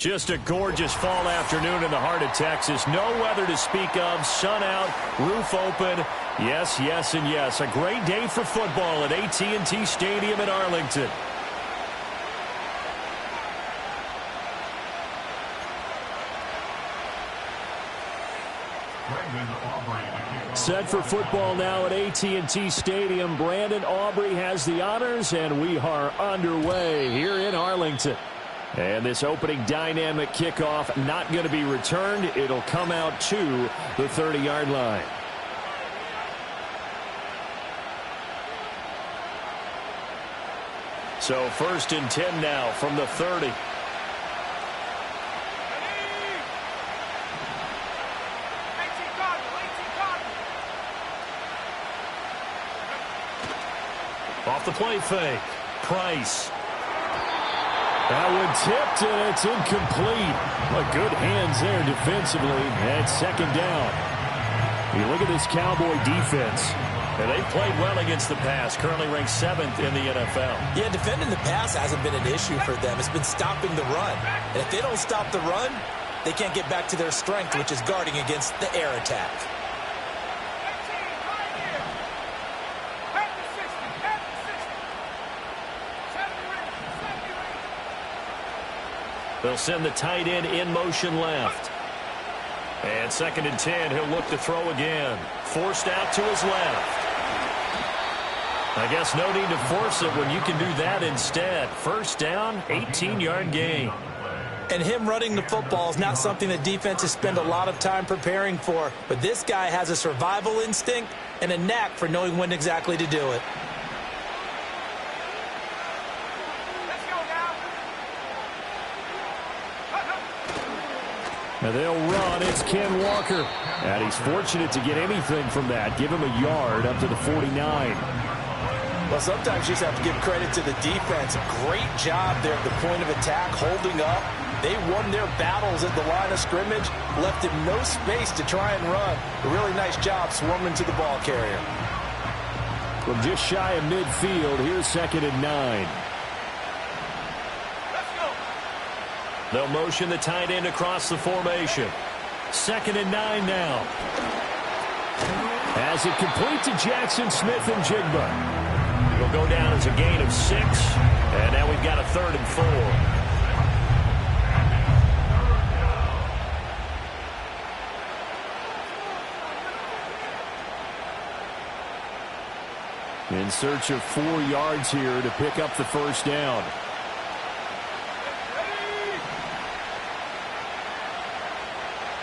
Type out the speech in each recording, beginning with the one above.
Just a gorgeous fall afternoon in the heart of Texas. No weather to speak of. Sun out, roof open. Yes, yes, and yes. A great day for football at AT&T Stadium in Arlington. Set for football now at AT&T Stadium. Brandon Aubrey has the honors, and we are underway here in Arlington. And this opening dynamic kickoff not going to be returned. It'll come out to the 30-yard line. So 1st and 10 now from the 30. Off the play fake. Price. That one tipped, and it's incomplete. But good hands there defensively. And 2nd down. You look at this Cowboy defense. And they've played well against the pass. Currently ranked 7th in the NFL. Yeah, defending the pass hasn't been an issue for them. It's been stopping the run. And if they don't stop the run, they can't get back to their strength, which is guarding against the air attack. They'll send the tight end in motion left. And 2nd and 10, he'll look to throw again. Forced out to his left. I guess no need to force it when you can do that instead. 1st down, 18-yard gain. And him running the football is not something that defenses spend a lot of time preparing for. But this guy has a survival instinct and a knack for knowing when exactly to do it. Now they'll run. It's Ken Walker. And he's fortunate to get anything from that. Give him a yard up to the 49. Well, sometimes you just have to give credit to the defense. Great job there at the point of attack, holding up. They won their battles at the line of scrimmage, left him no space to try and run. A really nice job swarming to the ball carrier. From just shy of midfield, here's 2nd and 9. They'll motion the tight end across the formation. 2nd and 9 now. As it complete to Jackson Smith and Jigba. It'll go down as a gain of 6. And now we've got a 3rd and 4. In search of 4 yards here to pick up the 1st down.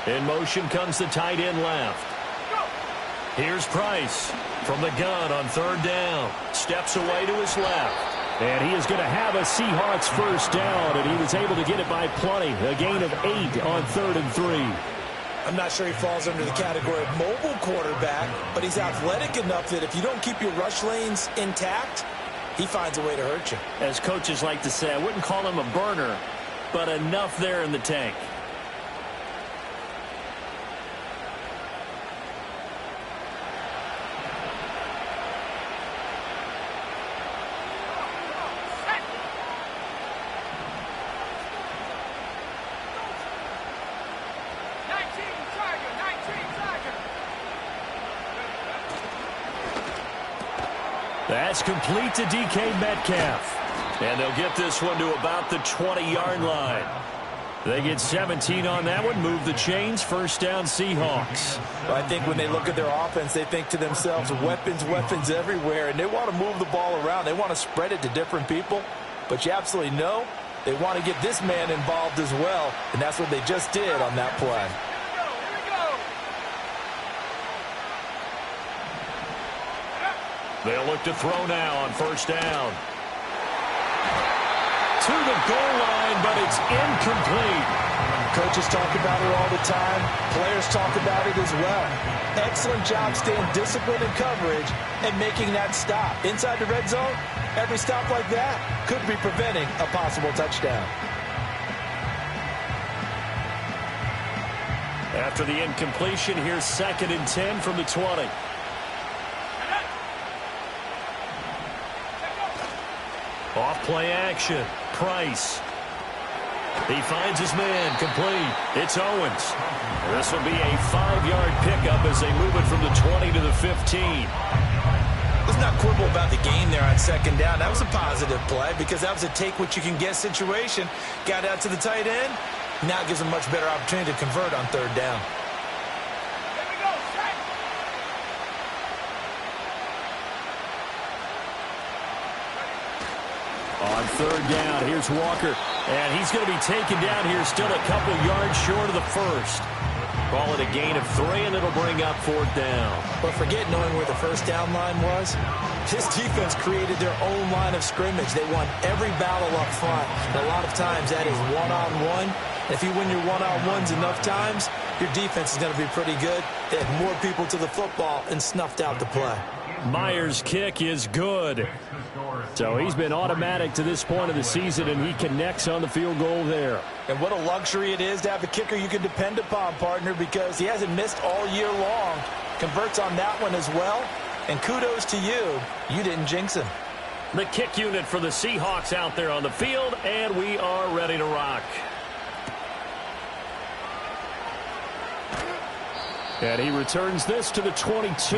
In motion comes the tight end left. Here's Price from the gun on 3rd down. Steps away to his left. And he is going to have a Seahawks 1st down, and he was able to get it by plenty. A gain of 8 on 3rd and 3. I'm not sure he falls under the category of mobile quarterback, but he's athletic enough that if you don't keep your rush lanes intact, he finds a way to hurt you. As coaches like to say, I wouldn't call him a burner, but enough there in the tank. That's complete to DK Metcalf. And they'll get this one to about the 20-yard line. They get 17 on that one, move the chains, 1st down Seahawks. Well, I think when they look at their offense, they think to themselves, weapons, weapons everywhere, and they want to move the ball around. They want to spread it to different people, but you absolutely know they want to get this man involved as well, and that's what they just did on that play. They'll look to throw now on 1st down. To the goal line, but it's incomplete. Coaches talk about it all the time. Players talk about it as well. Excellent job staying disciplined in coverage and making that stop. Inside the red zone, every stop like that could be preventing a possible touchdown. After the incompletion, here's 2nd and 10 from the 20. Off play action. Price. He finds his man, complete. It's Owens. This will be a 5-yard pickup as they move it from the 20 to the 15. Let's not quibble about the gain there on second down. That was a positive play because that was a take-what-you-can-get situation. Got out to the tight end. Now it gives them much better opportunity to convert on third down. On third down, here's Walker. And he's going to be taken down here, still a couple yards short of the first. Call it a gain of 3, and it'll bring up fourth down. But forget knowing where the first down line was. This defense created their own line of scrimmage. They won every battle up front. And a lot of times that is one-on-one. If you win your one-on-ones enough times, your defense is going to be pretty good. They had more people to the football and snuffed out the play. Myers' kick is good. So he's been automatic to this point of the season, and he connects on the field goal there. And what a luxury it is to have a kicker you can depend upon, partner, because he hasn't missed all year long. Converts on that one as well. And kudos to you. You didn't jinx him. The kick unit for the Seahawks out there on the field, and we are ready to rock. And he returns this to the 22.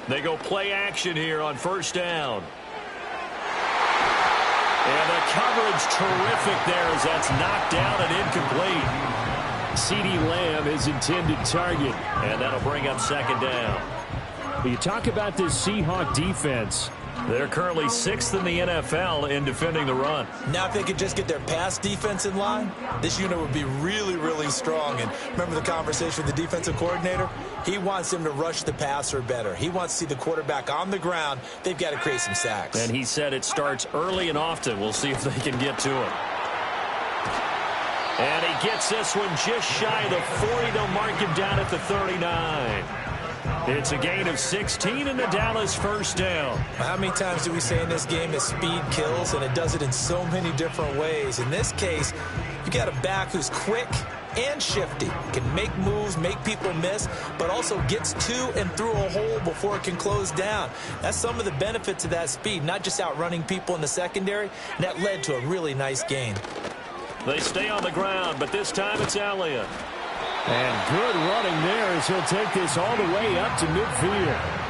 They go play action here on first down. And the coverage terrific there as that's knocked down and incomplete. CeeDee Lamb is intended target, and that'll bring up second down. You talk about this Seahawk defense. They're currently 6th in the NFL in defending the run. Now if they could just get their pass defense in line, this unit would be really, really strong. And remember the conversation with the defensive coordinator? He wants them to rush the passer better. He wants to see the quarterback on the ground. They've got to create some sacks. And he said it starts early and often. We'll see if they can get to him. And he gets this one just shy of the 40. They'll mark him down at the 39. It's a gain of 16 and the Dallas first down. How many times do we say in this game that speed kills, and it does it in so many different ways? In this case, you got a back who's quick and shifty, can make moves, make people miss, but also gets to and through a hole before it can close down. That's some of the benefits of that speed, not just outrunning people in the secondary, and that led to a really nice gain. They stay on the ground, but this time it's Elliott. And good running there as he'll take this all the way up to midfield.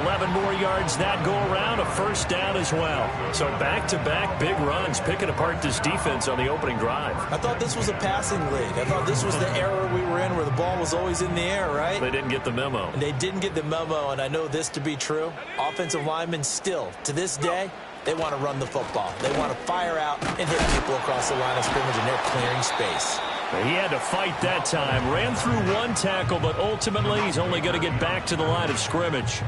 11 more yards that go around, a first down as well. So back-to-back big runs, picking apart this defense on the opening drive. I thought this was a passing league. I thought this was the era we were in where the ball was always in the air, right? They didn't get the memo. And they didn't get the memo, and I know this to be true. Offensive linemen still, to this day, they want to run the football. They want to fire out and hit people across the line of scrimmage, and they're clearing space. He had to fight that time. Ran through one tackle, but ultimately he's only going to get back to the line of scrimmage.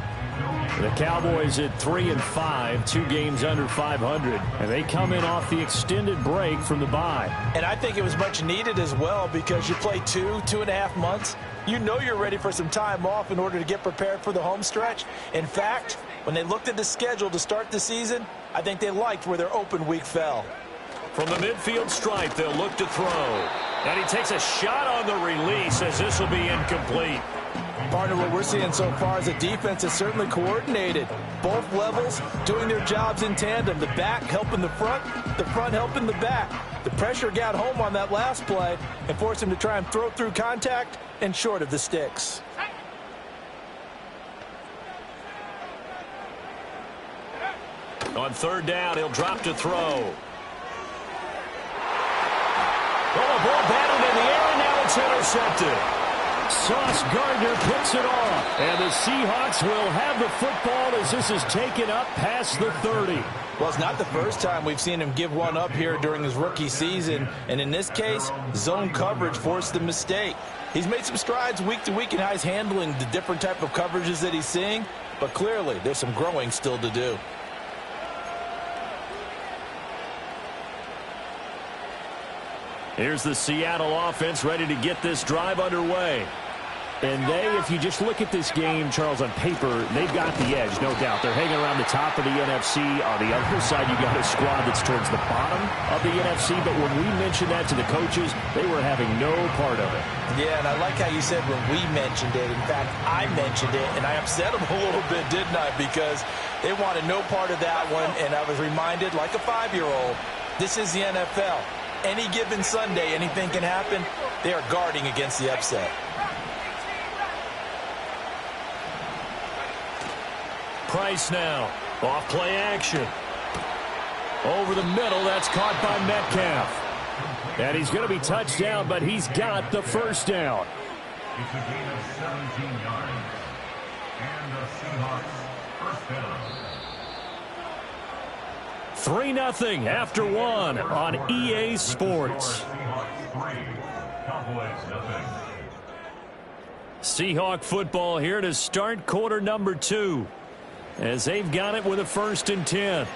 The Cowboys at 3-5, 2 games under 500, and they come in off the extended break from the bye. And I think it was much needed as well because you play 2.5 months. You know you're ready for some time off in order to get prepared for the home stretch. In fact, when they looked at the schedule to start the season, I think they liked where their open week fell. From the midfield stripe, they'll look to throw. And he takes a shot on the release as this will be incomplete. Partner, what we're seeing so far is the defense is certainly coordinated. Both levels doing their jobs in tandem. The back helping the front helping the back. The pressure got home on that last play and forced him to try and throw through contact and short of the sticks. On third down, he'll drop to throw. Oh, ball battled in the air, and now it's intercepted. Sauce Gardner picks it off. And the Seahawks will have the football as this is taken up past the 30. Well, it's not the first time we've seen him give one up here during his rookie season. And in this case, zone coverage forced the mistake. He's made some strides week to week in how he's handling the different type of coverages that he's seeing. But clearly, there's some growing still to do. Here's the Seattle offense ready to get this drive underway. And if you just look at this game, Charles, on paper, they've got the edge, no doubt. They're hanging around the top of the NFC. On the other side, you got a squad that's towards the bottom of the NFC. But when we mentioned that to the coaches, they were having no part of it. Yeah, and I like how you said when we mentioned it. In fact, I mentioned it, and I upset them a little bit, didn't I? Because they wanted no part of that one, and I was reminded, like a 5-year-old, this is the NFL. Any given Sunday, anything can happen. They are guarding against the upset. Price now. Off play action. Over the middle. That's caught by Metcalf. And he's going to be touched down, but he's got the first down. It's a gain of 17 yards. And the Seahawks first down. 3-0 after one on EA Sports. Seahawk football here to start quarter number 2. As they've got it with a 1st and 10.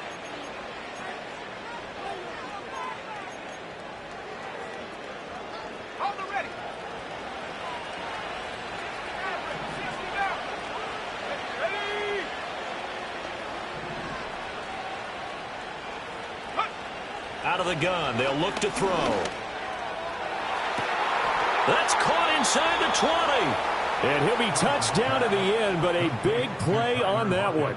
Out of the gun, they'll look to throw. That's caught inside the 20. And he'll be touched down to the end, but a big play on that one.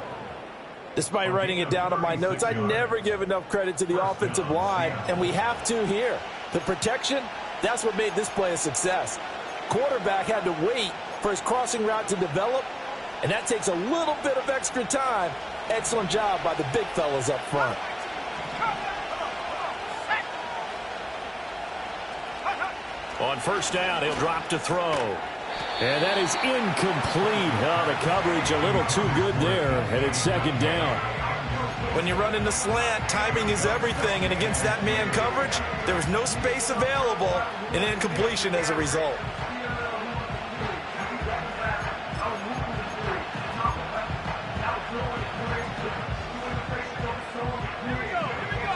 Despite writing it down on my notes, I never give enough credit to the offensive line, and we have to here. The protection, that's what made this play a success. Quarterback had to wait for his crossing route to develop, and that takes a little bit of extra time. Excellent job by the big fellas up front. On first down, he'll drop to throw. And that is incomplete. The coverage a little too good there, and it's 2nd down. When you run in the slant, timing is everything, and against that man coverage, there was no space available, and incompletion as a result.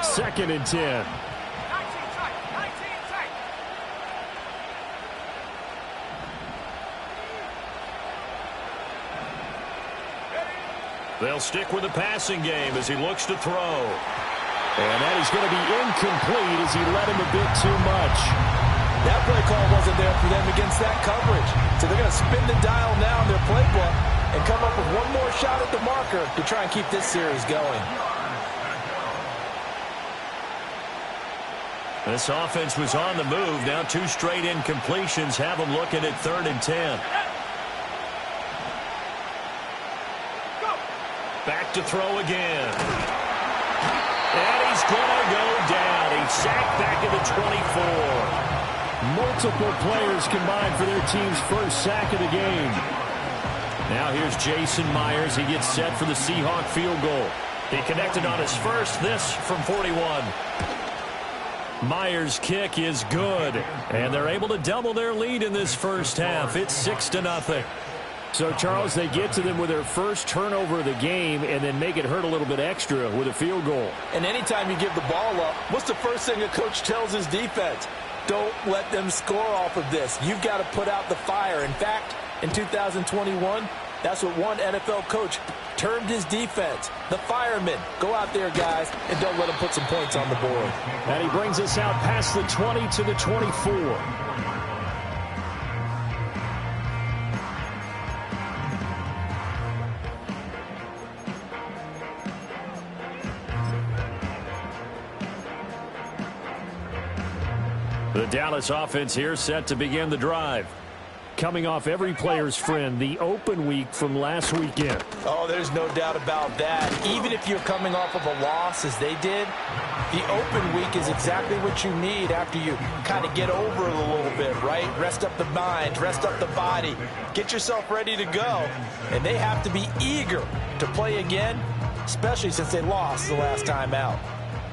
Second and 10. They'll stick with the passing game as he looks to throw. And that is going to be incomplete as he led him a bit too much. That play call wasn't there for them against that coverage. So they're going to spin the dial now in their playbook and come up with one more shot at the marker to try and keep this series going. This offense was on the move. Now 2 straight incompletions have them looking at 3rd and 10. Back to throw again. And he's going to go down. He's sacked back at the 24. Multiple players combined for their team's first sack of the game. Now here's Jason Myers. He gets set for the Seahawk field goal. He connected on his first, this from 41. Myers' kick is good. And they're able to double their lead in this first half. It's 6-0. So, Charles, they get to them with their first turnover of the game and then make it hurt a little bit extra with a field goal. And anytime you give the ball up, what's the first thing a coach tells his defense? Don't let them score off of this. You've got to put out the fire. In fact, in 2021, that's what one NFL coach termed his defense. The firemen. Go out there, guys, and don't let them put some points on the board. And he brings us out past the 20 to the 24. The Dallas offense here set to begin the drive. Coming off every player's friend, the open week from last weekend. Oh, there's no doubt about that. Even if you're coming off of a loss as they did, the open week is exactly what you need after you kind of get over it a little bit, right? Rest up the mind, rest up the body, get yourself ready to go. And they have to be eager to play again, especially since they lost the last time out.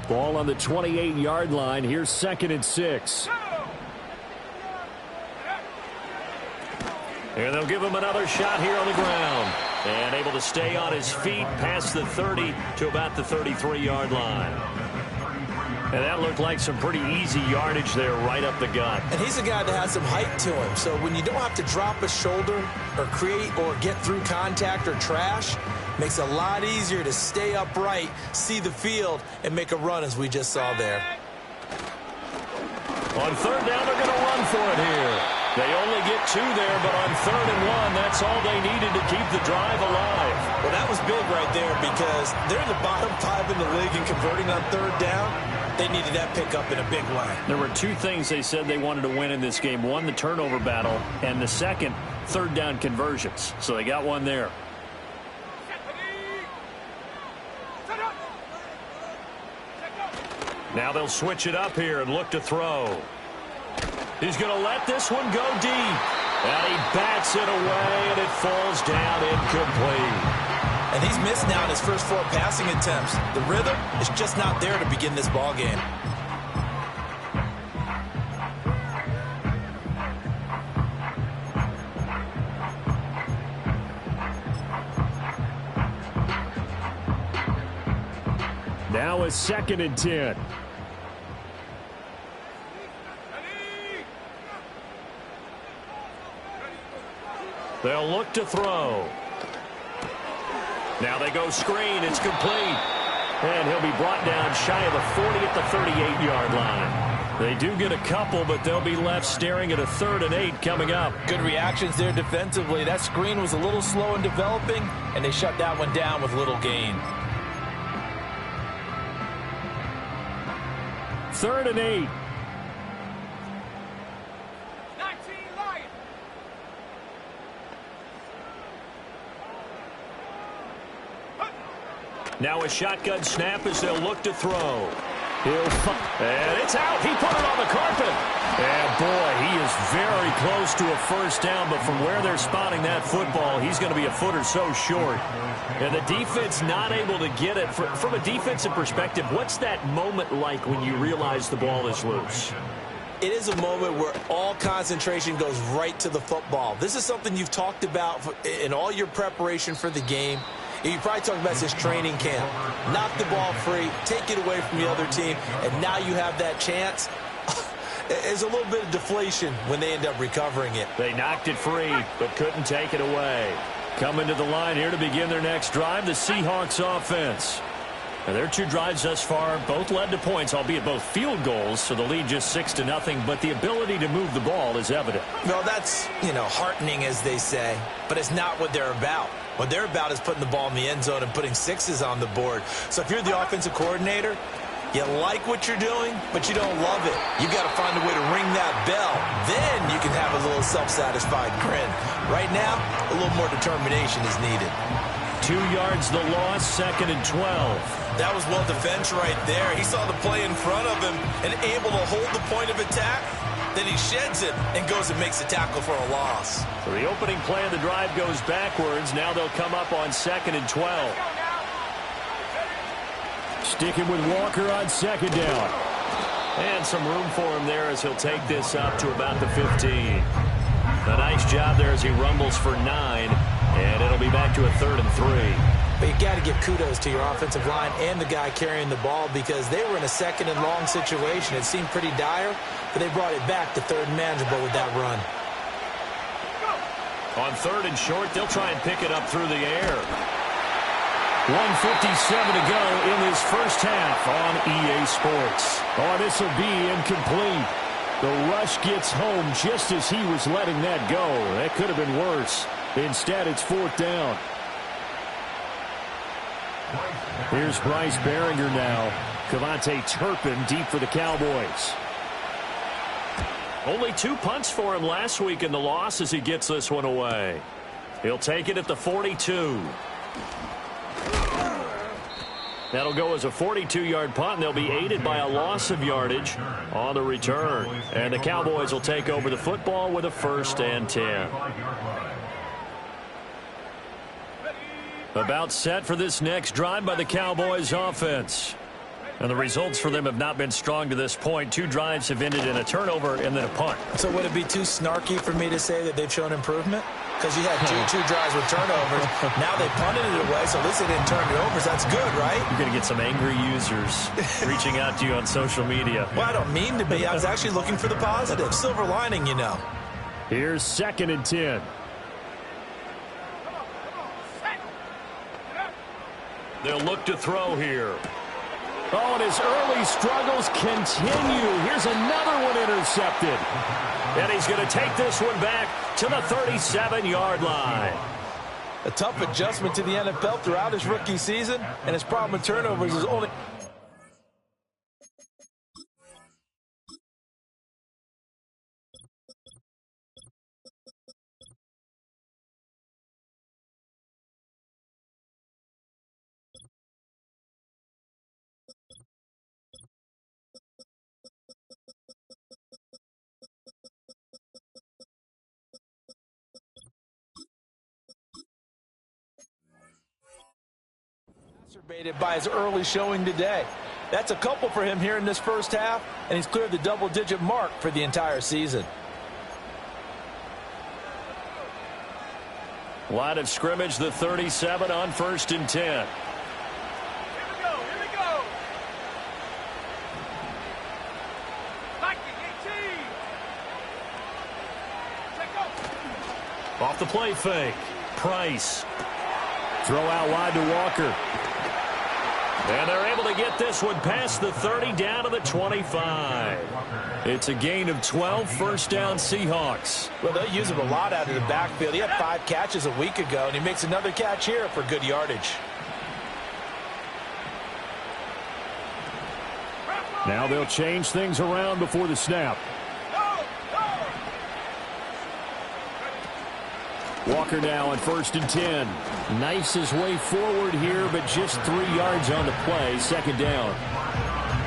Ball on the 28-yard line. Here's 2nd and 6. And they'll give him another shot here on the ground. And able to stay on his feet past the 30 to about the 33-yard line. And that looked like some pretty easy yardage there right up the gut. And he's a guy that has some height to him. So when you don't have to drop a shoulder or create or get through contact or trash, makes it a lot easier to stay upright, see the field, and make a run as we just saw there. On third down, they're going to run for it here. They only get 2 there, but on 3rd and 1, that's all they needed to keep the drive alive. Well, that was big right there because they're in the bottom 5 in the league and converting on 3rd down. They needed that pickup in a big way. There were 2 things they said they wanted to win in this game. One, the turnover battle, and the second, 3rd down conversions. So they got one there. Now they'll switch it up here and look to throw. He's going to let this one go deep. And he bats it away, and it falls down incomplete. And he's missed now in his first 4 passing attempts. The rhythm is just not there to begin this ball game. Now a 2nd and 10. They'll look to throw. Now they go screen. It's complete. And he'll be brought down shy of the 40 at the 38-yard line. They do get a couple, but they'll be left staring at a 3rd and 8 coming up. Good reactions there defensively. That screen was a little slow in developing, and they shut that one down with little gain. 3rd and 8. Now a shotgun snap as they'll look to throw. And it's out. He put it on the carpet. And boy, he is very close to a first down, but from where they're spotting that football, he's going to be a foot or so short. And the defense not able to get it. From a defensive perspective, what's that moment like when you realize the ball is loose? It is a moment where all concentration goes right to the football. This is something you've talked about in all your preparation for the game. You probably talked about this training camp. Knock the ball free, take it away from the other team, and now you have that chance. There's a little bit of deflation when they end up recovering it. They knocked it free, but couldn't take it away. Coming to the line here to begin their next drive, the Seahawks offense. Now, their 2 drives thus far both led to points, albeit both field goals, so the lead just 6-0, but the ability to move the ball is evident. Well, that's, heartening, as they say, but it's not what they're about. What they're about is putting the ball in the end zone and putting 6s on the board. So if you're the offensive coordinator, you like what you're doing, but you don't love it. You've got to find a way to ring that bell. Then you can have a little self-satisfied grin. Right now, a little more determination is needed. 2 yards the loss, 2nd and 12. That was well defense right there. He saw the play in front of him and able to hold the point of attack. Then he sheds it and goes and makes a tackle for a loss. So the opening play of the drive goes backwards. Now they'll come up on 2nd and 12. Sticking with Walker on 2nd down. And some room for him there as he'll take this up to about the 15. A nice job there as he rumbles for 9. And it'll be back to a 3rd and 3. But you got to give kudos to your offensive line and the guy carrying the ball because they were in a 2nd and long situation. It seemed pretty dire, but they brought it back to 3rd and manageable with that run. On 3rd and short, they'll try and pick it up through the air. 1:57 to go in this first half on EA Sports. Oh, this will be incomplete. The rush gets home just as he was letting that go. That could have been worse. Instead, it's 4th down. Here's Bryce Behringer now. Cavante Turpin deep for the Cowboys. Only 2 punts for him last week in the loss as he gets this one away. He'll take it at the 42. That'll go as a 42-yard punt, and they'll be aided by a loss of yardage on the return. And the Cowboys will take over the football with a 1st and 10. About set for this next drive by the Cowboys offense. And the results for them have not been strong to this point. 2 drives have ended in a turnover and then a punt. So would it be too snarky for me to say that they've shown improvement? because you had two drives with turnovers. Now they punted it away, so at least they didn't turn it over. So that's good, right? You're going to get some angry users reaching out to you on social media. Well, I don't mean to be. I was actually looking for the positive. Silver lining, you know. Here's 2nd and 10. They'll look to throw here. Oh, and his early struggles continue. Here's another one intercepted. And he's going to take this one back to the 37-yard line. A tough adjustment to the NFL throughout his rookie season, and his problem with turnovers is only... exacerbated by his early showing today. That's a couple for him here in this first half, and he's cleared the double-digit mark for the entire season. Line of scrimmage, the 37 on 1st and 10. Here we go. Like it, 18. Off the play fake. Price. Throw out wide to Walker. And they're able to get this one past the 30 down to the 25. It's a gain of 12, first down Seahawks. Well, they'll use him a lot out of the backfield. He had 5 catches a week ago, and he makes another catch here for good yardage. Now they'll change things around before the snap. Walker now on 1st and 10. Knifes his way forward here, but just 3 yards on the play. 2nd down.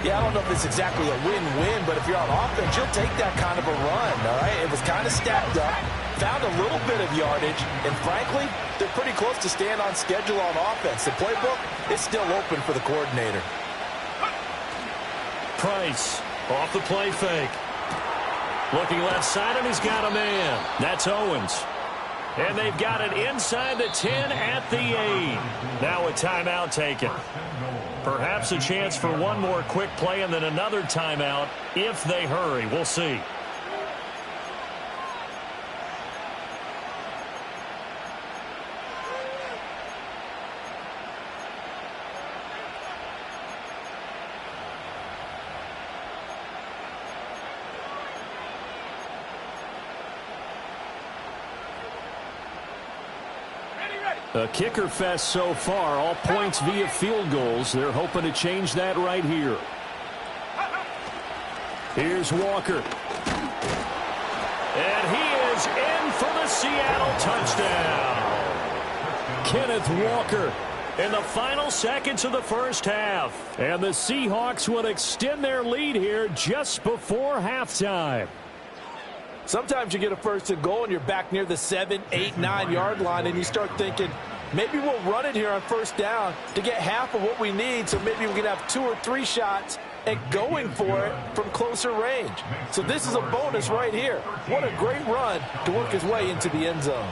Yeah, I don't know if it's exactly a win-win, but if you're on offense, you'll take that kind of a run, all right? It was kind of stacked up, found a little bit of yardage, and frankly, they're pretty close to staying on schedule on offense. The playbook is still open for the coordinator. Price off the play fake. Looking left side, and he's got a man. That's Owens. And they've got it inside the 10 at the 8. Now a timeout taken. Perhaps a chance for one more quick play and then another timeout if they hurry. We'll see. A kicker fest so far, all points via field goals. They're hoping to change that right here. Here's Walker. And he is in for the Seattle touchdown. Kenneth Walker in the final seconds of the first half. And the Seahawks would extend their lead here just before halftime. Sometimes you get a 1st and goal and you're back near the 7, 8, 9-yard line, and you start thinking, maybe we'll run it here on 1st down to get half of what we need, so maybe we can have 2 or 3 shots at going for it from closer range. So this is a bonus right here. What a great run to work his way into the end zone.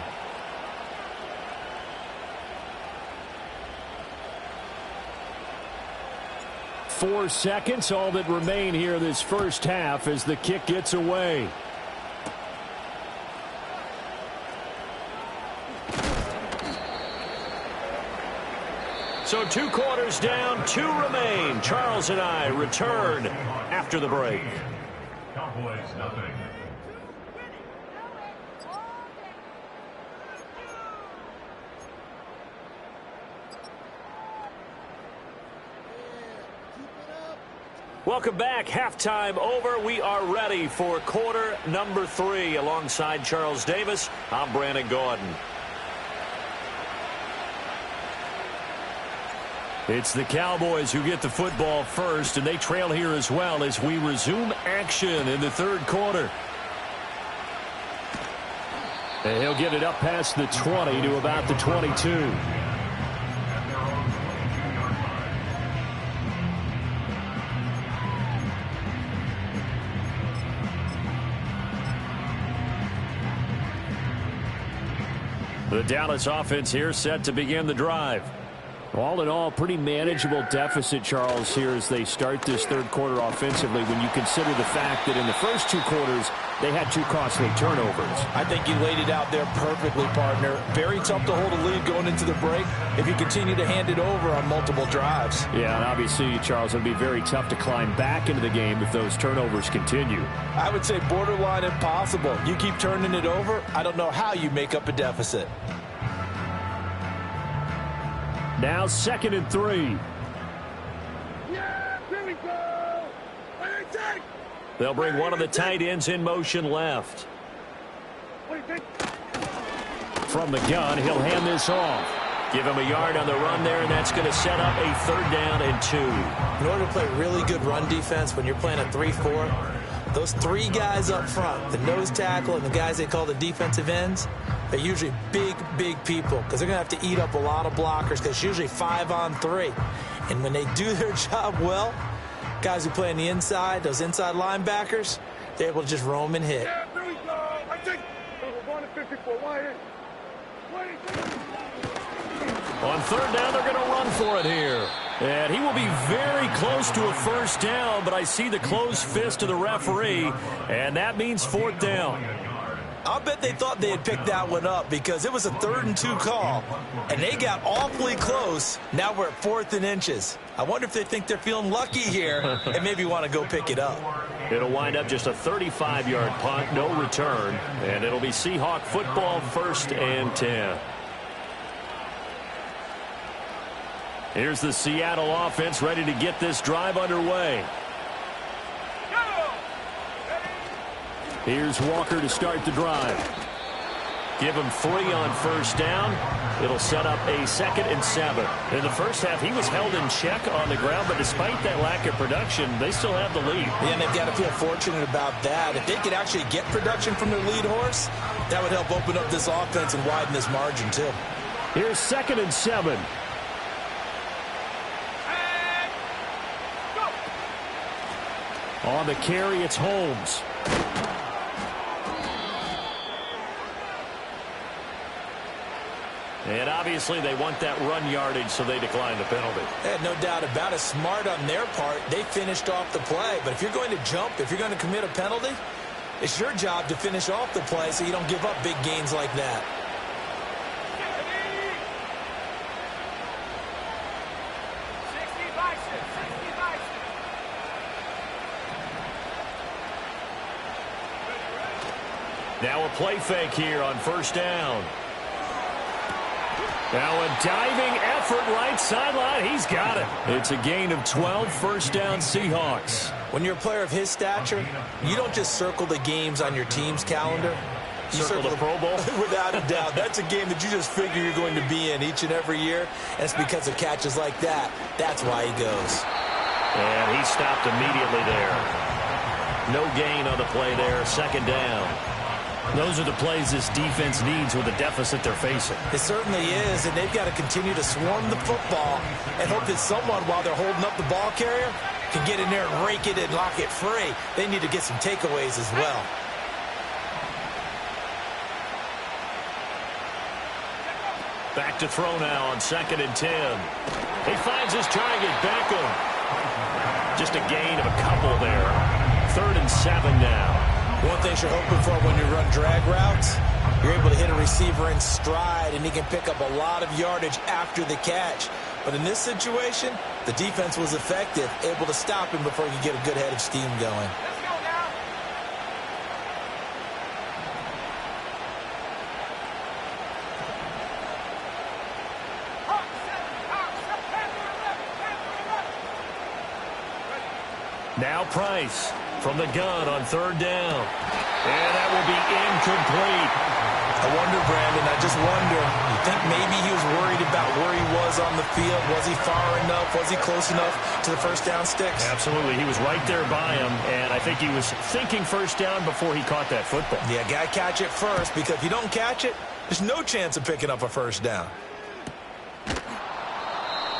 Four seconds, all that remain here this first half as the kick gets away. So 2 quarters down, 2 remain. Charles and I return after the break. Cowboys nothing. Welcome back. Halftime over. We are ready for quarter number 3. Alongside Charles Davis, I'm Brandon Gordon. It's the Cowboys who get the football first, and they trail here as well as we resume action in the 3rd quarter. And he'll get it up past the 20 to about the 22. The Dallas offense here set to begin the drive. All in all, pretty manageable deficit, Charles, here as they start this third quarter offensively when you consider the fact that in the first two quarters they had two costly turnovers. I think you laid it out there perfectly, partner. Very tough to hold a lead going into the break if you continue to hand it over on multiple drives. Yeah, and obviously, Charles, it would be very tough to climb back into the game if those turnovers continue. I would say borderline impossible. You keep turning it over, I don't know how you make up a deficit. Now 2nd and 3. Yeah, here we go. What do you think? They'll bring one of the tight ends in motion left. What do you think? From the gun, he'll hand this off. Give him a yard on the run there, and that's going to set up a 3rd down and 2. In order to play really good run defense when you're playing a 3-4, those three guys up front, the nose tackle and the guys they call the defensive ends, they're usually big, big people because they're going to have to eat up a lot of blockers because it's usually 5-on-3. And when they do their job well, guys who play on the inside, those inside linebackers, they're able to just roam and hit. Yeah, here we go. I think we're going to 54. Why? On 3rd down, they're going to run for it here. And he will be very close to a 1st down, but I see the closed fist of the referee, and that means 4th down. I'll bet they thought they had picked that one up because it was a 3rd and 2 call, and they got awfully close. Now we're at 4th and inches. I wonder if they think they're feeling lucky here and maybe want to go pick it up. It'll wind up just a 35-yard punt, no return, and it'll be Seahawk football 1st and 10. Here's the Seattle offense ready to get this drive underway. Here's Walker to start the drive. Give him 3 on 1st down. It'll set up a 2nd and 7. In the first half, he was held in check on the ground, but despite that lack of production, they still have the lead. Yeah, and they've got to feel fortunate about that. If they could actually get production from their lead horse, that would help open up this offense and widen this margin, too. Here's 2nd and 7. On the carry, it's Holmes. And obviously they want that run yardage, so they decline the penalty. No doubt about it. Smart on their part. They finished off the play. But if you're going to jump, if you're going to commit a penalty, it's your job to finish off the play so you don't give up big gains like that. Now a play fake here on 1st down. Now a diving effort right sideline. He's got it. It's a gain of 12, 1st down Seahawks. When you're a player of his stature, you don't just circle the games on your team's calendar. You circle the Pro Bowl? Without a doubt. That's a game that you just figure you're going to be in each and every year. And it's because of catches like that. That's why he goes. And he stopped immediately there. No gain on the play there. 2nd down. Those are the plays this defense needs with the deficit they're facing. It certainly is, and they've got to continue to swarm the football and hope that someone, while they're holding up the ball carrier, can get in there and rake it and lock it free. They need to get some takeaways as well. Back to throw now on 2nd and 10. He finds his target, Beckham. Just a gain of a couple there. 3rd and 7 now. One thing you're hoping for when you run drag routes, you're able to hit a receiver in stride, and he can pick up a lot of yardage after the catch. But in this situation, the defense was effective, able to stop him before he could get a good head of steam going. Let's go now. Now Price from the gun on 3rd down. And that will be incomplete. I wonder, Brandon, I just wonder, you think maybe he was worried about where he was on the field? Was he far enough? Was he close enough to the 1st down sticks? Absolutely. He was right there by him, and I think he was thinking 1st down before he caught that football. Yeah, got to catch it first, because if you don't catch it, there's no chance of picking up a 1st down.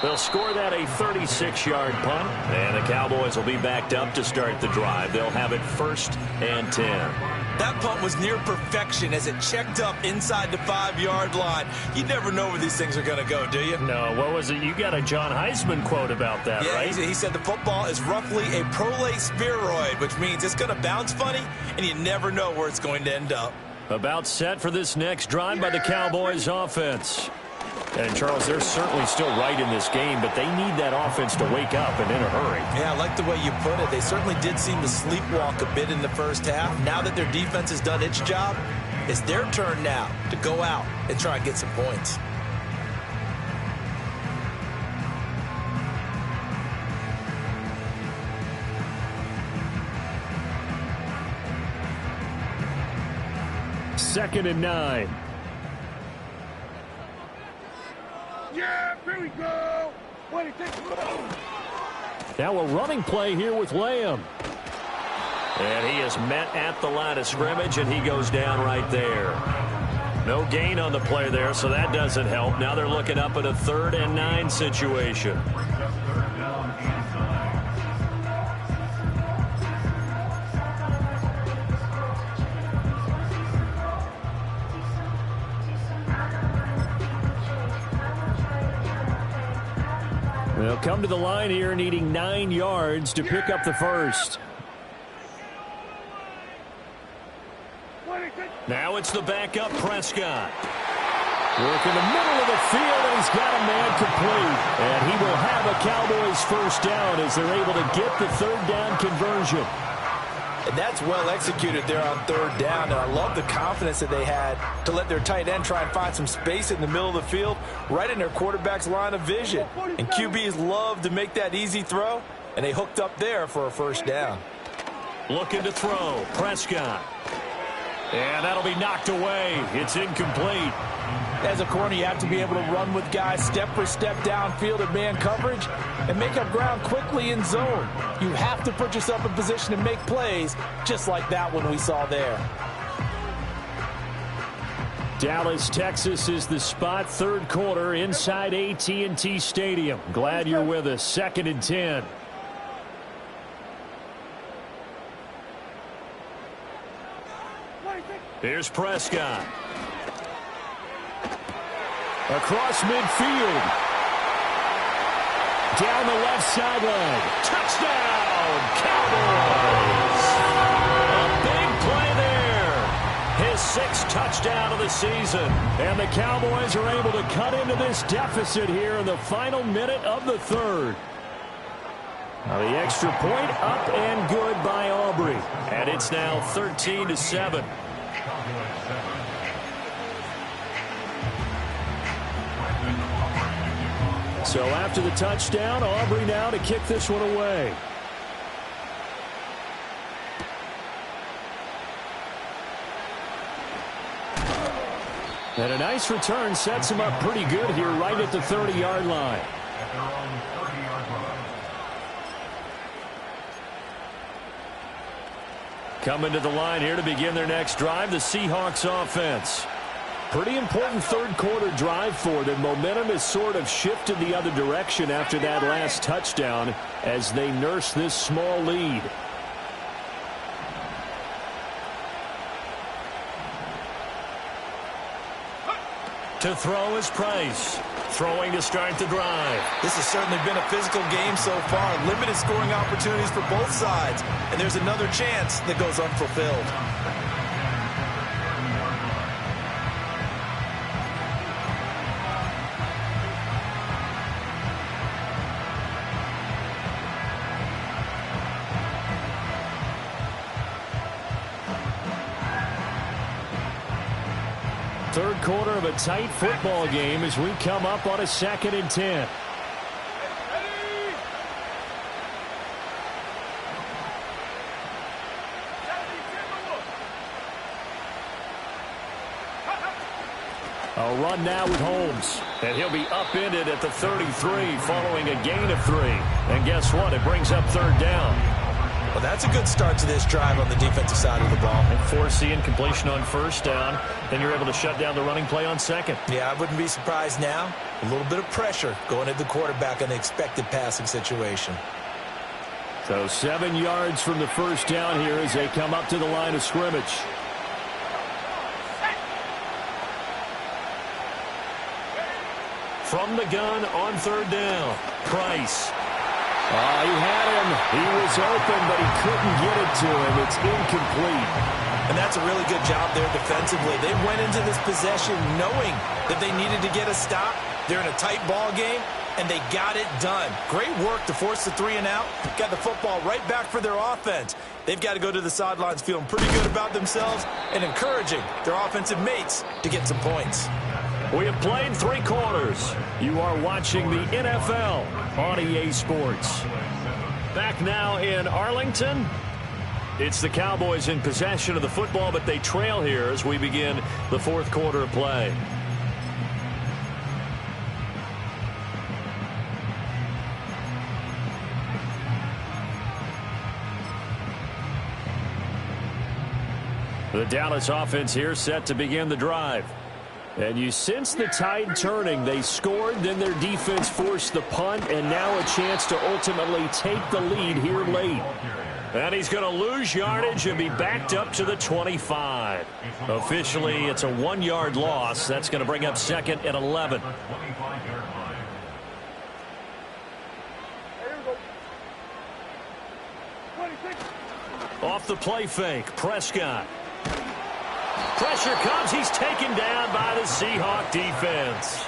They'll score that a 36-yard punt, and the Cowboys will be backed up to start the drive. They'll have it 1st and 10. That punt was near perfection as it checked up inside the 5-yard line. You never know where these things are going to go, do you? No, what was it? You got a John Heisman quote about that, right? Yeah, he said the football is roughly a prolate spheroid, which means it's going to bounce funny, and you never know where it's going to end up. About set for this next drive by the Cowboys offense. And, Charles, they're certainly still right in this game, but they need that offense to wake up and in a hurry. Yeah, I like the way you put it. They certainly did seem to sleepwalk a bit in the first half. Now that their defense has done its job, it's their turn now to go out and try and get some points. Second and 9. Yeah, here we go. What it takes. Now a running play here with Lamb. And he is met at the line of scrimmage, and he goes down right there. No gain on the play there, so that doesn't help. Now they're looking up at a 3rd and 9 situation. They'll come to the line here needing 9 yards to pick up the first. Now it's the backup Prescott. Work in the middle of the field, and he's got a man complete. And he will have a Cowboys first down as they're able to get the 3rd down conversion. And that's well executed there on 3rd down. And I love the confidence that they had to let their tight end try and find some space in the middle of the field, right in their quarterback's line of vision. And QBs love to make that easy throw, and they hooked up there for a first down. Looking to throw, Prescott. And that'll be knocked away. It's incomplete. As a corner, you have to be able to run with guys step for step downfield in man coverage and make up ground quickly in zone. You have to put yourself in position to make plays, just like that one we saw there. Dallas, Texas is the spot, 3rd quarter inside AT&T Stadium. Glad you're with us. 2nd and 10. Here's Prescott. Across midfield. Down the left sideline. Touchdown, Cowboys! A big play there. His 6th touchdown of the season. And the Cowboys are able to cut into this deficit here in the final minute of the 3rd. Now the extra point up and good by Aubrey. And it's now 13-7. So after the touchdown, Aubrey now to kick this one away. And a nice return sets him up pretty good here right at the 30-yard line. Coming to the line here to begin their next drive, the Seahawks offense. Pretty important 3rd quarter drive for them. Momentum has sort of shifted the other direction after that last touchdown as they nurse this small lead. To throw is Price. Throwing to start the drive. This has certainly been a physical game so far. Limited scoring opportunities for both sides. And there's another chance that goes unfulfilled. Third quarter of a tight football game as we come up on a 2nd and 10. A run now with Holmes. And he'll be upended at the 33 following a gain of 3. And guess what? It brings up 3rd down. Well, that's a good start to this drive on the defensive side of the ball. And force the incompletion on first down. Then you're able to shut down the running play on second. Yeah, I wouldn't be surprised now. A little bit of pressure going at the quarterback in the expected passing situation. So 7 yards from the first down here as they come up to the line of scrimmage. From the gun on third down, Price. He had him. He was open, but he couldn't get it to him. It's incomplete. And that's a really good job there defensively. They went into this possession knowing that they needed to get a stop. They're in a tight ball game, and they got it done. Great work to force the 3 and out. Got the football right back for their offense. They've got to go to the sidelines feeling pretty good about themselves and encouraging their offensive mates to get some points. We have played 3 quarters. You are watching the NFL on EA Sports. Back now in Arlington. It's the Cowboys in possession of the football, but they trail here as we begin the fourth quarter of play. The Dallas offense here set to begin the drive. And you sense the tide turning. They scored, then their defense forced the punt, and now a chance to ultimately take the lead here late. And he's going to lose yardage and be backed up to the 25. Officially, it's a 1-yard loss. That's going to bring up second and 11. Off the play fake, Prescott. Pressure comes. He's taken down by the Seahawk defense.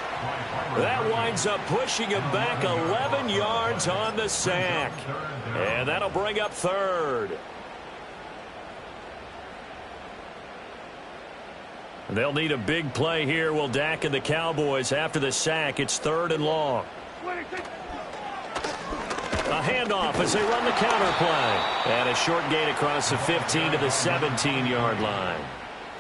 That winds up pushing him back 11 yards on the sack. And that'll bring up third. They'll need a big play here. Will Dak and the Cowboys after the sack. It's 3rd and long. A handoff as they run the counter play. And a short gain across the 15 to the 17-yard line.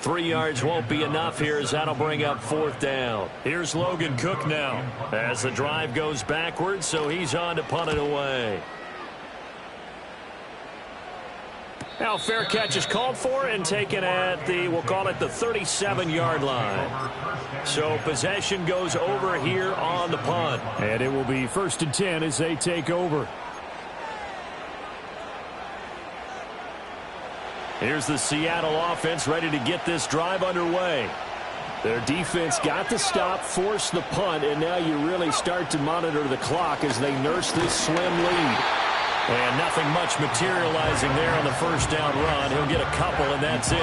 3 yards won't be enough here as that'll bring up 4th down. Here's Logan Cook now as the drive goes backwards, so he's on to punt it away. Now fair catch is called for and taken at the, we'll call it the 37-yard line. So possession goes over here on the punt. And it will be 1st and 10 as they take over. Here's the Seattle offense ready to get this drive underway. Their defense got the stop, forced the punt, and now you really start to monitor the clock as they nurse this slim lead. And nothing much materializing there on the first down run. He'll get a couple, and that's it.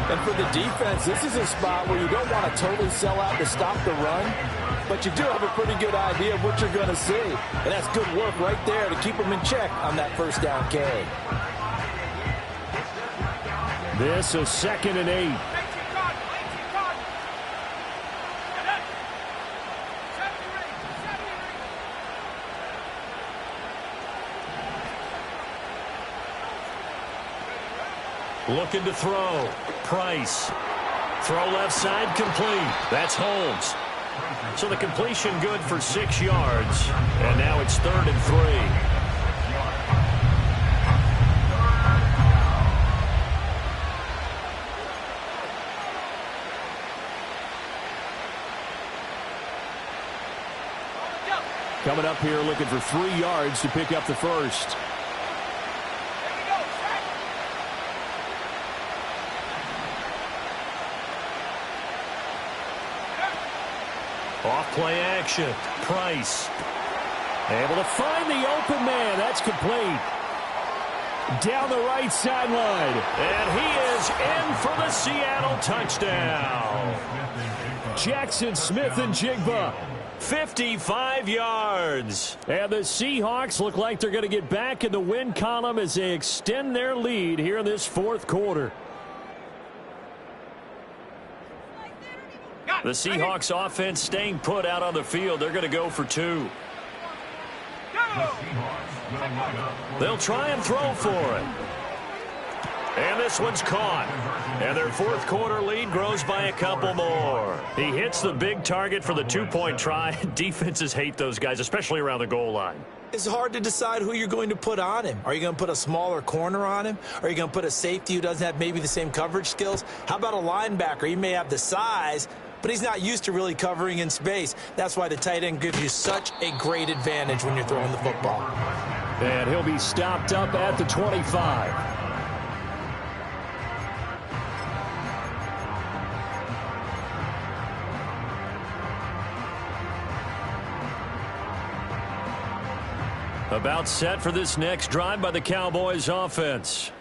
And for the defense, this is a spot where you don't want to totally sell out to stop the run, but you do have a pretty good idea of what you're going to see. And that's good work right there to keep them in check on that first down carry. This is 2nd and 8. Looking to throw. Price. Throw left side complete. That's Holmes. So the completion good for 6 yards. And now it's 3rd and 3. Coming up here looking for 3 yards to pick up the first. Off play action. Price. Able to find the open man. That's complete. Down the right sideline. And he is in for the Seattle touchdown. Jackson Smith and Jigba. 55 yards. And the Seahawks look like they're going to get back in the win column as they extend their lead here in this fourth quarter. The Seahawks offense staying put out on the field. They're going to go for 2. They'll try and throw for it. And this one's caught. And their fourth quarter lead grows by a couple more. He hits the big target for the two-point try. Defenses hate those guys, especially around the goal line. It's hard to decide who you're going to put on him. Are you going to put a smaller corner on him? Are you going to put a safety who doesn't have maybe the same coverage skills? How about a linebacker? He may have the size, but he's not used to really covering in space. That's why the tight end gives you such a great advantage when you're throwing the football. And he'll be stopped up at the 25. About set for this next drive by the Cowboys offense.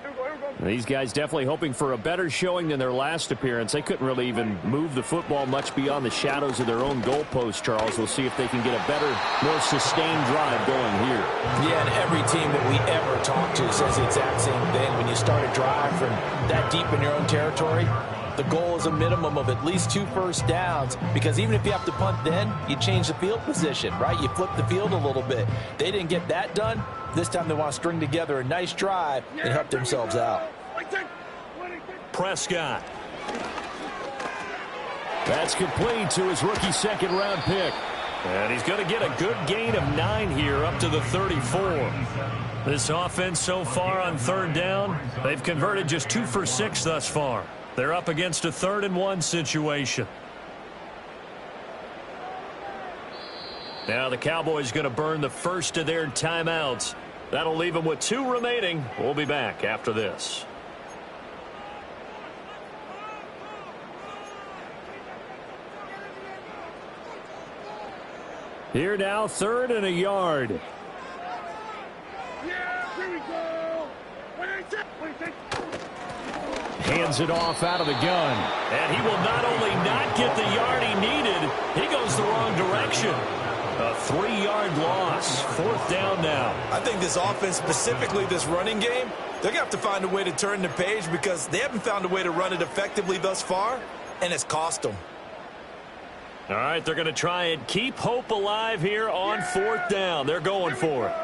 These guys definitely hoping for a better showing than their last appearance. They couldn't really even move the football much beyond the shadows of their own goalpost, Charles. We'll see if they can get a better, more sustained drive going here. Yeah, and every team that we ever talk to says the exact same thing. When you start a drive from that deep in your own territory, the goal is a minimum of at least 2 first downs, because even if you have to punt then, you change the field position, right? You flip the field a little bit. They didn't get that done. This time they want to string together a nice drive and help themselves out. Prescott. That's complete to his rookie second-round pick. And he's going to get a good gain of 9 here up to the 34. This offense so far on third down, they've converted just 2 for 6 thus far. They're up against a 3rd and 1 situation. Now the Cowboys going to burn the first of their timeouts. That'll leave them with 2 remaining. We'll be back after this. Here now, 3rd and a yard. Yeah, here we go. Hands it off out of the gun. And he will not only not get the yard he needed, he goes the wrong direction. A 3-yard loss. 4th down now. I think this offense, specifically this running game, they're going to have to find a way to turn the page, because they haven't found a way to run it effectively thus far, and it's cost them. All right, they're going to try and keep hope alive here on 4th down. They're going for it.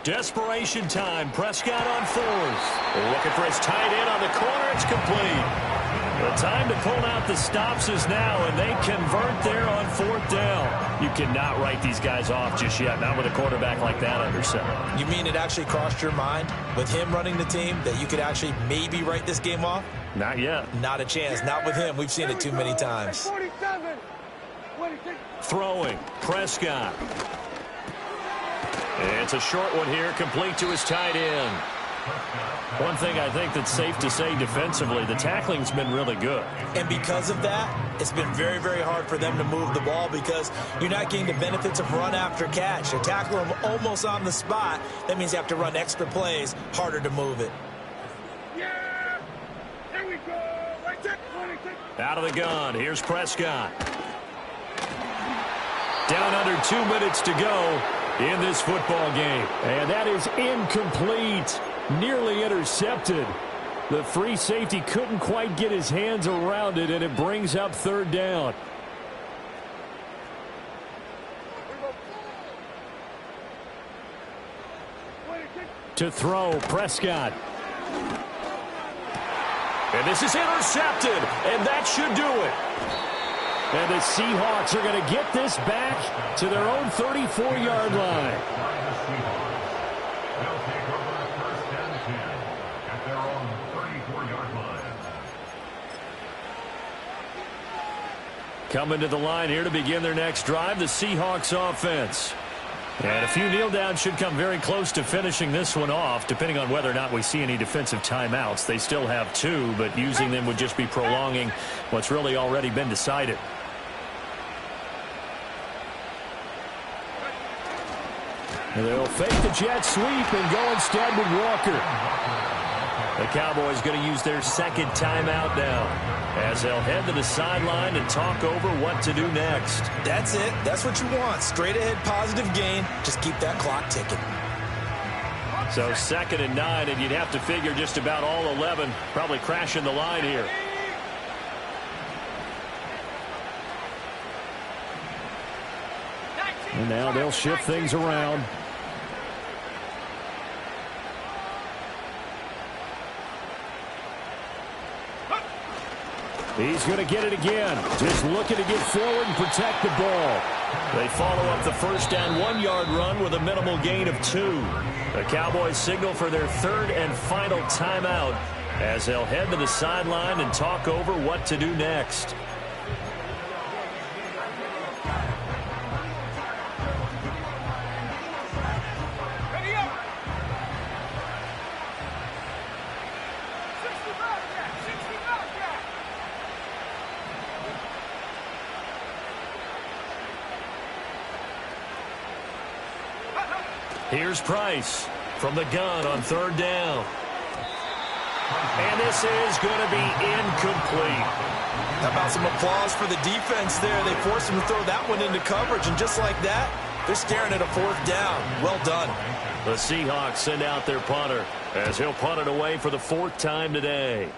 Desperation time. Prescott on 4th. Looking for his tight end on the corner. It's complete. The time to pull out the stops is now, and they convert there on 4th down. You cannot write these guys off just yet, not with a quarterback like that under center. You mean it actually crossed your mind with him running the team that you could actually maybe write this game off? Not yet. Not a chance. Not with him. We've seen it too many times. Throwing. Prescott. It's a short one here, complete to his tight end. One thing I think that's safe to say defensively, the tackling's been really good. And because of that, it's been very, very hard for them to move the ball, because you're not getting the benefits of run after catch. You tackle them almost on the spot. That means you have to run extra plays, harder to move it. Yeah! Here we go! Out of the gun, here's Prescott. Down under 2 minutes to go in this football game. And that is incomplete. Nearly intercepted. The free safety couldn't quite get his hands around it, and it brings up 3rd down. To throw, Prescott. And this is intercepted, and that should do it. And the Seahawks are going to get this back to their own 34-yard line. Coming to the line here to begin their next drive, the Seahawks offense. And a few kneel downs should come very close to finishing this one off, depending on whether or not we see any defensive timeouts. They still have 2, but using them would just be prolonging what's really already been decided. And they'll fake the jet sweep and go instead with Walker. The Cowboys going to use their 2nd timeout now, as they'll head to the sideline and talk over what to do next. That's it. That's what you want. Straight ahead positive gain. Just keep that clock ticking. So 2nd and 9, and you'd have to figure just about all 11 probably crashing the line here. And now they'll shift things around. He's going to get it again. Just looking to get forward and protect the ball. They follow up the first down 1-yard run with a minimal gain of 2. The Cowboys signal for their third and final timeout as they'll head to the sideline and talk over what to do next. Here's Price from the gun on third down. And this is going to be incomplete. How about some applause for the defense there? They forced him to throw that one into coverage, and just like that, they're staring at a fourth down. Well done. The Seahawks send out their punter as he'll punt it away for the 4th time today.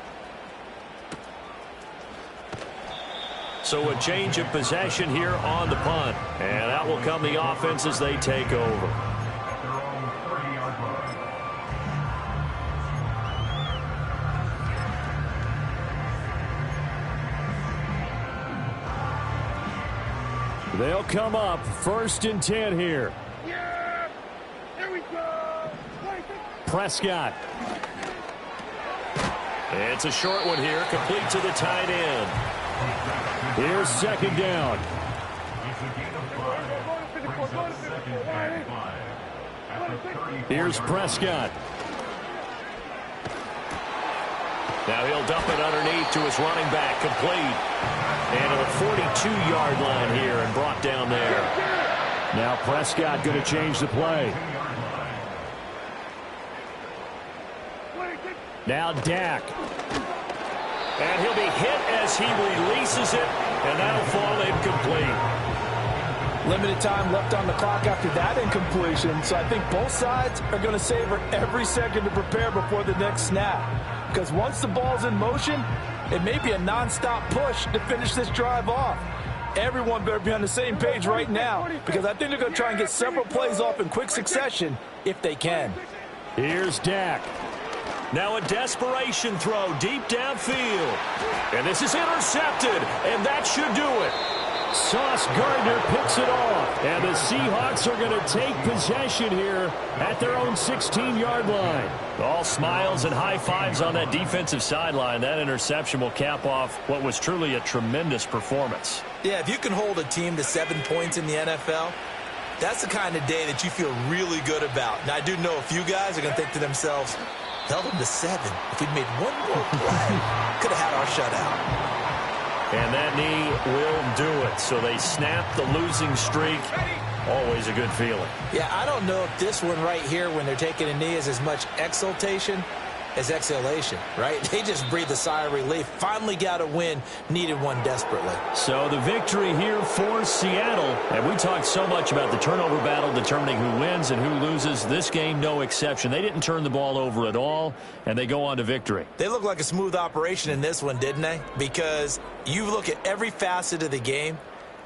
So a change of possession here on the punt. And out will come the offense as they take over. They'll come up 1st and 10 here. Yeah! There we go! Prescott. It's a short one here, complete to the tight end. Here's 2nd down. Here's Prescott. Now he'll dump it underneath to his running back, complete. And to the 42-yard line here and brought down there. Now Prescott going to change the play. Now Dak. And he'll be hit as he releases it, and that'll fall incomplete. Limited time left on the clock after that incompletion, so I think both sides are going to savor every second to prepare before the next snap. Because once the ball's in motion, it may be a non-stop push to finish this drive off. Everyone better be on the same page right now, because I think they're going to try and get several plays off in quick succession if they can. Here's Dak. Now a desperation throw deep downfield. And this is intercepted, and that should do it. Sauce Gardner picks it off, and the Seahawks are going to take possession here at their own 16-yard line. All smiles and high fives on that defensive sideline. That interception will cap off what was truly a tremendous performance. Yeah, if you can hold a team to 7 points in the NFL, that's the kind of day that you feel really good about. Now, I do know a few guys are going to think to themselves, held them to 7. If we'd made one more play, could have had our shutout. And that knee will do it. So they snap the losing streak. Always a good feeling. Yeah, I don't know if this one right here, when they're taking a knee, is as much exultation as exhalation, right? They just breathe a sigh of relief. Finally got a win, needed one desperately. So the victory here for Seattle. And we talked so much about the turnover battle determining who wins and who loses. This game, no exception. They didn't turn the ball over at all, and they go on to victory. They look like a smooth operation in this one, didn't they? Because you look at every facet of the game,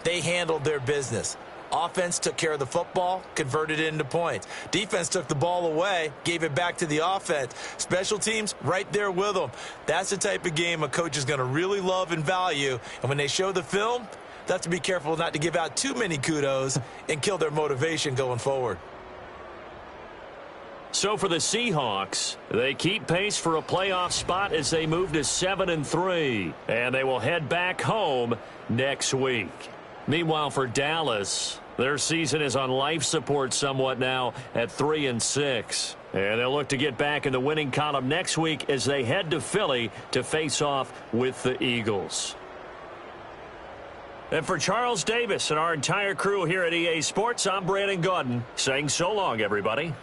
they handled their business. Offense took care of the football, converted it into points. Defense took the ball away, gave it back to the offense. Special teams, right there with them. That's the type of game a coach is going to really love and value. And when they show the film, they have to be careful not to give out too many kudos and kill their motivation going forward. So for the Seahawks, they keep pace for a playoff spot as they move to 7-3. And they will head back home next week. Meanwhile, for Dallas, their season is on life support somewhat now at 3-6. And they'll look to get back in the winning column next week as they head to Philly to face off with the Eagles. And for Charles Davis and our entire crew here at EA Sports, I'm Brandon Gaudin saying so long, everybody.